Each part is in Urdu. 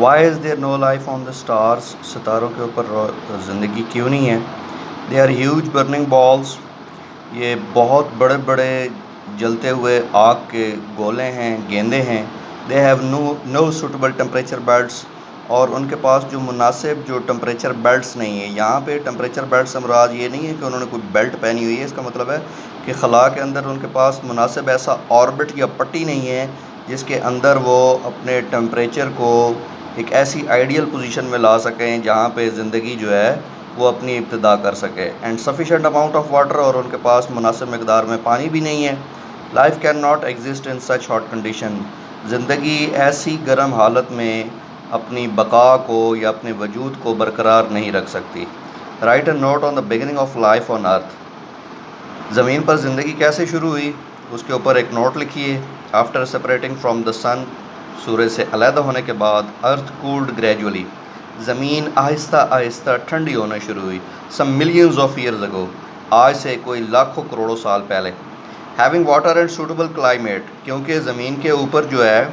Y is there no life on the stars? ستاروں کے اوپر زندگی کیوں نہیں ہے؟ They are huge burning balls, یہ بہت بڑے بڑے جلتے ہوئے آگ کے گولے ہیں، گیندے ہیں۔ They have no suitable temperature belts, اور ان کے پاس جو مناسب جو ٹمپریچر بیلٹس نہیں ہیں۔ یہاں پہ ٹمپریچر بیلٹ سے مراد یہ نہیں ہے کہ انہوں نے کوئی بیلٹ پہنی ہوئی ہے، اس کا مطلب ہے کہ خلا کے اندر ان کے پاس مناسب ایسا آربٹ یا پٹی نہیں ہے جس کے اندر وہ اپنے ٹمپریچر کو ایک ایسی آئیڈیل پوزیشن میں لا سکیں جہاں پہ زندگی جو ہے وہ اپنی ابتدا کر سکے۔ And sufficient amount of water, اور ان کے پاس مناسب مقدار میں پانی بھی نہیں ہے۔ Life can not exist in such hot condition, زندگی ایسی گرم حالت میں اپنی بقا کو یا اپنے وجود کو برقرار نہیں رکھ سکتی۔ Write a note on the beginning of life on earth, زمین پر زندگی کیسے شروع ہوئی اس کے اوپر ایک نوٹ لکھیے۔ آفٹر سپریٹنگ فرام دا سن، سورج سے علیحدہ ہونے کے بعد، ارتھ کولڈ گریجولی، زمین آہستہ آہستہ ٹھنڈی ہونا شروع ہوئی۔ سم ملینز آف ایئرز اگو، آج سے کوئی لاکھوں کروڑوں سال پہلے۔ Having water and suitable climate, کیونکہ زمین کے اوپر جو ہے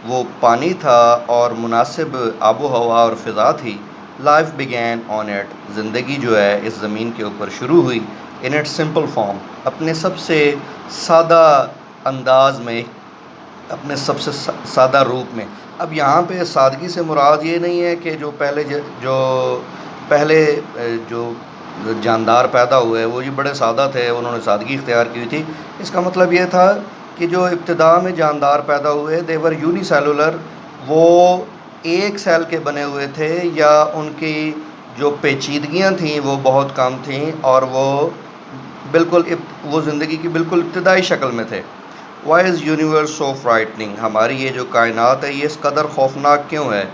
وہ پانی تھا اور مناسب آب و ہوا اور فضا تھی۔ لائف بگین آن ایٹ، زندگی جو ہے اس زمین کے اوپر شروع ہوئی۔ ان ایٹ سمپل فارم، اپنے سب سے سادہ انداز میں، اپنے سب سے سادہ روپ میں۔ اب یہاں پہ سادگی سے مراد یہ نہیں ہے کہ جو پہلے جو جاندار پیدا ہوئے وہ یہ بڑے سادہ تھے، انہوں نے سادگی اختیار کی تھی۔ اس کا مطلب یہ تھا کہ جو ابتدا میں جاندار پیدا ہوئے دیور یونی سیلولر، وہ ایک سیل کے بنے ہوئے تھے، یا ان کی جو پیچیدگیاں تھیں وہ بہت کم تھیں، اور وہ زندگی کی بالکل ابتدائی شکل میں تھے۔ وائی از یونیورس سو فرائٹننگ، ہماری یہ جو کائنات ہے یہ اس قدر خوفناک کیوں ہے؟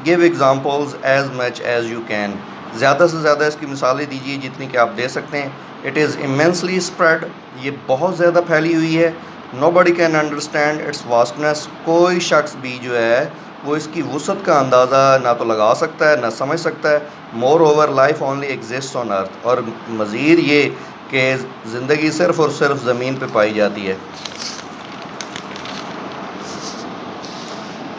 Give examples as much as you can, زیادہ سے زیادہ اس کی مثالیں دیجیے جتنی کہ آپ دے سکتے ہیں۔ اٹ از امینسلی اسپریڈ، یہ بہت زیادہ پھیلی ہوئی ہے۔ نو بڈی کین انڈرسٹینڈ اٹس واسٹنس، کوئی شخص بھی جو ہے وہ اس کی وسعت کا اندازہ نہ تو لگا سکتا ہے نہ سمجھ سکتا ہے۔ Moreover life only exist on earth, اور مزید یہ کہ زندگی صرف اور صرف زمین پہ پائی جاتی ہے۔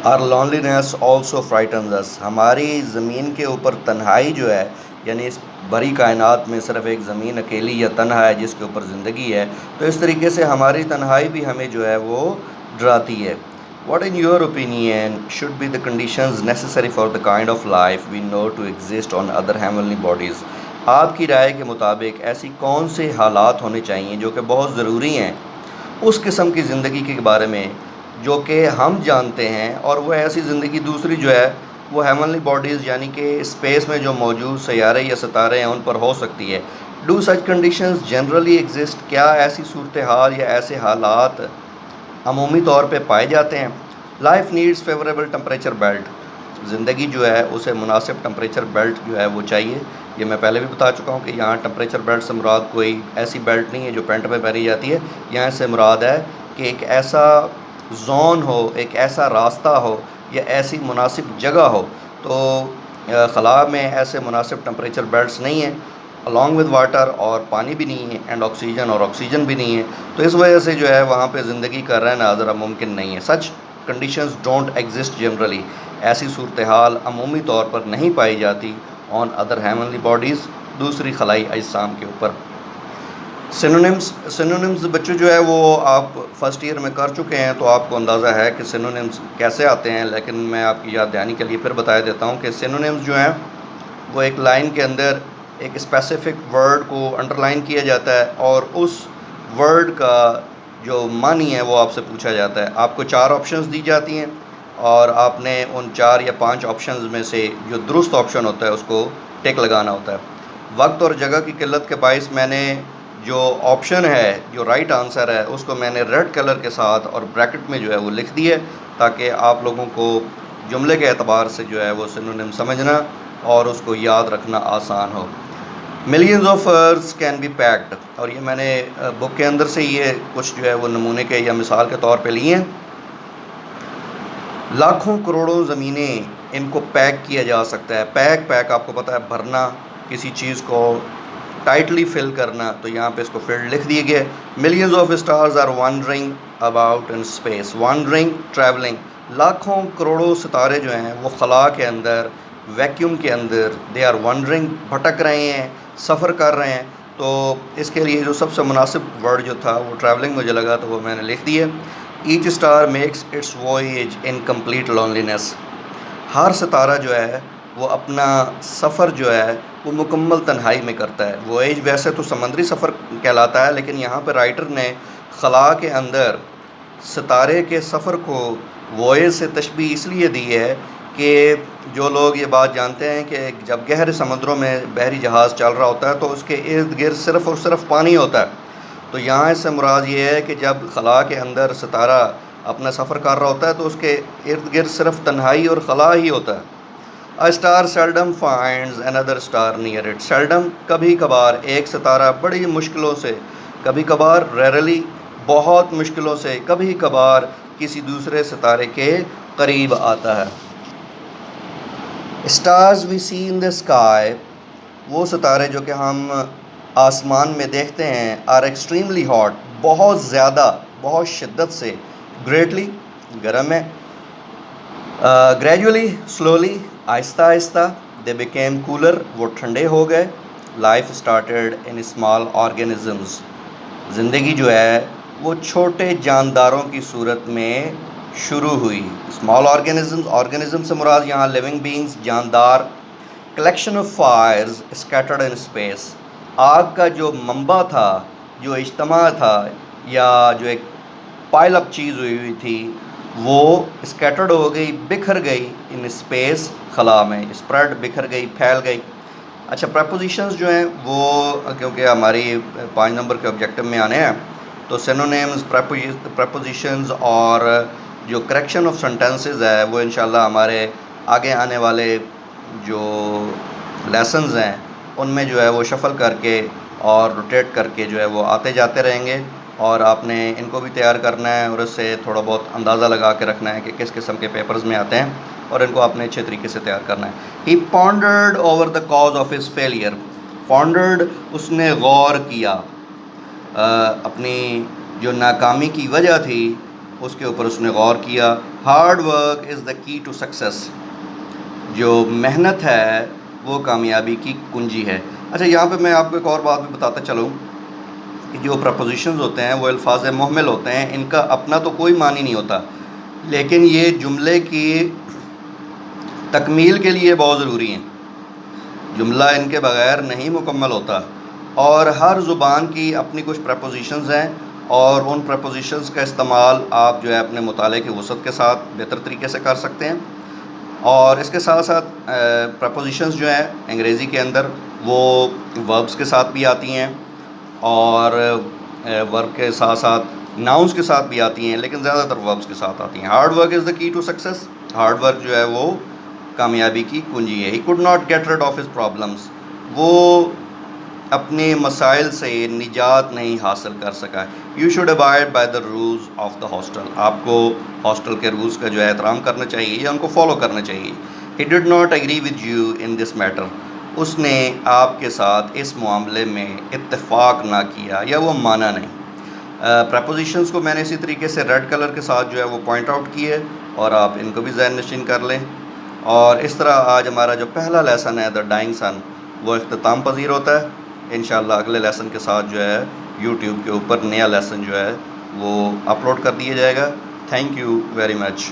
آر لونلینس آلسو فرائٹنز اس، ہماری زمین کے اوپر تنہائی جو ہے، یعنی اس بڑی کائنات میں صرف ایک زمین اکیلی یا تنہا ہے جس کے اوپر زندگی ہے، تو اس طریقے سے ہماری تنہائی بھی ہمیں جو ہے وہ ڈراتی ہے۔ What in your opinion should be the conditions necessary for the kind of life we know to exist on other heavenly bodies? آپ کی رائے کے مطابق ایسی کون سے حالات ہونے چاہئیں جو کہ بہت ضروری ہیں اس قسم کی زندگی کے بارے میں جو کہ ہم جانتے ہیں، اور وہ ایسی زندگی دوسری جو ہے وہ ہیونلی باڈیز یعنی کہ اسپیس میں جو موجود سیارے یا ستارے ہیں ان پر ہو سکتی ہے؟ Do such conditions generally exist, کیا ایسی صورتحال یا ایسے حالات عمومی طور پہ پائے جاتے ہیں؟ Life needs favourable temperature belt, زندگی جو ہے اسے مناسب ٹمپریچر بیلٹ جو ہے وہ چاہیے۔ یہ میں پہلے بھی بتا چکا ہوں کہ یہاں ٹمپریچر بیلٹ سے مراد کوئی ایسی بیلٹ نہیں ہے جو پینٹ میں پہنی جاتی ہے، یہاں سے مراد ہے کہ ایک ایسا زون ہو، ایک ایسا راستہ ہو یا ایسی مناسب جگہ ہو۔ تو خلا میں ایسے مناسب ٹمپریچر بیلٹس نہیں ہیں، along with واٹر، اور پانی بھی نہیں ہے، اینڈ آکسیجن، اور آکسیجن بھی نہیں ہے، تو اس وجہ سے جو ہے وہاں پہ زندگی کا رہنا ذرا ممکن نہیں ہے۔ سچ کنڈیشنز ڈونٹ ایگزسٹ جنرلی، ایسی صورتحال عمومی طور پر نہیں پائی جاتی آن ادر ہیونلی باڈیز، دوسری خلائی اجسام کے اوپر۔ سینونیمز بچوں جو ہے وہ آپ فرسٹ ایئر میں کر چکے ہیں تو آپ کو اندازہ ہے کہ سینونیمز کیسے آتے ہیں، لیکن میں آپ کی یاد دہانی کے لیے پھر بتا دیتا ہوں کہ سینونیمز جو ہیں وہ ایک لائن کے اندر ایک اسپیسیفک ورڈ کو انڈر لائن کیا جاتا ہے، اور اس ورڈ کا جو معنی ہے وہ آپ سے پوچھا جاتا ہے۔ آپ کو 4 آپشنز دی جاتی ہیں، اور آپ نے ان 4 یا 5 آپشنز میں سے جو درست آپشن ہوتا ہے اس کو ٹک لگانا ہوتا ہے۔ وقت اور جگہ کی قلت کے باعث میں نے جو آپشن ہے، جو رائٹ آنسر ہے، اس کو میں نے ریڈ کلر کے ساتھ اور بریکٹ میں جو ہے وہ لکھ دی ہے، تاکہ آپ لوگوں کو جملے کے اعتبار سے جو ہے وہ سینونیم سمجھنا اور اس کو یاد رکھنا آسان ہو۔ Millions of earths can be packed, اور یہ میں نے بک کے اندر سے یہ کچھ جو ہے وہ نمونے کے یا مثال کے طور پہ لیے ہیں۔ لاکھوں کروڑوں زمینیں ان کو پیک کیا جا سکتا ہے۔ پیک آپ کو پتہ ہے بھرنا، کسی چیز کو ٹائٹلی فل کرنا، تو یہاں پہ اس کو فل لکھ دیے گئے۔ Millions of stars are wandering about in space, wandering travelling, لاکھوں کروڑوں ستارے جو ہیں وہ خلا کے اندر، ویکیوم کے اندر، دے آر ونڈرنگ، بھٹک رہے ہیں، سفر کر رہے ہیں. تو اس کے لیے جو سب سے مناسب ورڈ جو تھا وہ ٹریولنگ مجھے لگا، تو وہ میں نے لکھ دی ہے. Each star makes its voyage in complete loneliness. ہر ستارہ جو ہے وہ اپنا سفر جو ہے وہ مکمل تنہائی میں کرتا ہے. وائیج ویسے تو سمندری سفر کہلاتا ہے، لیکن یہاں پہ رائٹر نے خلا کے اندر ستارے کے سفر کو وائیج سے تشبیہ اس لیے دی ہے کہ جو لوگ یہ بات جانتے ہیں کہ جب گہرے سمندروں میں بحری جہاز چل رہا ہوتا ہے تو اس کے ارد گرد صرف اور صرف پانی ہوتا ہے. تو یہاں اس سے مراد یہ ہے کہ جب خلا کے اندر ستارہ اپنا سفر کر رہا ہوتا ہے تو اس کے ارد گرد صرف تنہائی اور خلا ہی ہوتا ہے. A star seldom finds another star near it. Seldom کبھی کبھار ایک ستارہ بڑی مشکلوں سے، کبھی کبھار ریئرلی بہت مشکلوں سے، کبھی کبھار کسی دوسرے ستارے کے قریب آتا ہے. Stars we see in the sky، وہ ستارے جو کہ ہم آسمان میں دیکھتے ہیں، are extremely hot، بہت زیادہ، بہت شدت سے، greatly گرم ہے، gradually slowly آہستہ آہستہ، they became cooler وہ ٹھنڈے ہو گئے. life started in small organisms، زندگی جو ہے وہ چھوٹے جانداروں کی صورت میں شروع ہوئی. اسمال آرگینزم سے مراد یہاں لیونگ بینگز، جاندار. Collection of fires scattered in space, آگ کا جو منبع تھا، جو اجتماع تھا، یا جو ایک پائل اپ چیز ہوئی تھی، وہ اسکیٹرڈ ہو گئی، بکھر گئی ان اسپیس، خلا میں اسپریڈ، بکھر گئی، پھیل گئی. اچھا، پریپوزیشنز جو ہیں وہ کیونکہ ہماری 5 نمبر کے آبجیکٹو میں آنے ہیں، تو سینونیمز، پریپوزیشنز اور جو کریکشن آف سینٹینسز ہے وہ انشاءاللہ ہمارے آگے آنے والے جو لیسنز ہیں ان میں جو ہے وہ شفل کر کے اور روٹیٹ کر کے جو ہے وہ آتے جاتے رہیں گے، اور آپ نے ان کو بھی تیار کرنا ہے اور اس سے تھوڑا بہت اندازہ لگا کے رکھنا ہے کہ کس قسم کے پیپرز میں آتے ہیں، اور ان کو آپ نے اچھے طریقے سے تیار کرنا ہے. He pondered over the cause of his failure. Pondered اس نے غور کیا، اپنی جو ناکامی کی وجہ تھی اس کے اوپر اس نے غور کیا. ہارڈ ورک از دا کی ٹو سکسیس، جو محنت ہے وہ کامیابی کی کنجی ہے. اچھا، یہاں پہ میں آپ کو ایک اور بات بھی بتاتا چلوں کہ جو پریپوزیشنز ہوتے ہیں وہ الفاظ محمل ہوتے ہیں، ان کا اپنا تو کوئی معنی نہیں ہوتا، لیکن یہ جملے کی تکمیل کے لیے بہت ضروری ہیں. جملہ ان کے بغیر نہیں مکمل ہوتا، اور ہر زبان کی اپنی کچھ پریپوزیشنز ہیں، اور ان پریپوزیشنز کا استعمال آپ جو ہے اپنے مطالعے کی وسعت کے ساتھ بہتر طریقے سے کر سکتے ہیں. اور اس کے ساتھ ساتھ پریپوزیشنز جو ہیں انگریزی کے اندر وہ وربس کے ساتھ بھی آتی ہیں، اور ورب کے ساتھ ساتھ ناؤنس کے ساتھ بھی آتی ہیں، لیکن زیادہ تر وربس کے ساتھ آتی ہیں. ہارڈ ورک از دا کی ٹو سکسیس، ہارڈ ورک جو ہے وہ کامیابی کی کنجی ہے. He could not get rid of his problems, وہ اپنے مسائل سے نجات نہیں حاصل کر سکا. You should abide by the rules of the hostel, آپ کو ہاسٹل کے رولز کا جو ہے احترام کرنا چاہیے یا ان کو فالو کرنا چاہیے. He did not agree with you in this matter, اس نے آپ کے ساتھ اس معاملے میں اتفاق نہ کیا یا وہ مانا نہیں. پریپوزیشنز کو میں نے اسی طریقے سے ریڈ کلر کے ساتھ جو ہے وہ پوائنٹ آؤٹ کیے، اور آپ ان کو بھی ذہن نشین کر لیں. اور اس طرح آج ہمارا جو پہلا لیسن ہے دا ڈائنگ سن وہ اختتام پذیر ہوتا ہے. انشاءاللہ اگلے لیسن کے ساتھ جو ہے یوٹیوب کے اوپر نیا لیسن جو ہے وہ اپلوڈ کر دیا جائے گا. Thank you very much.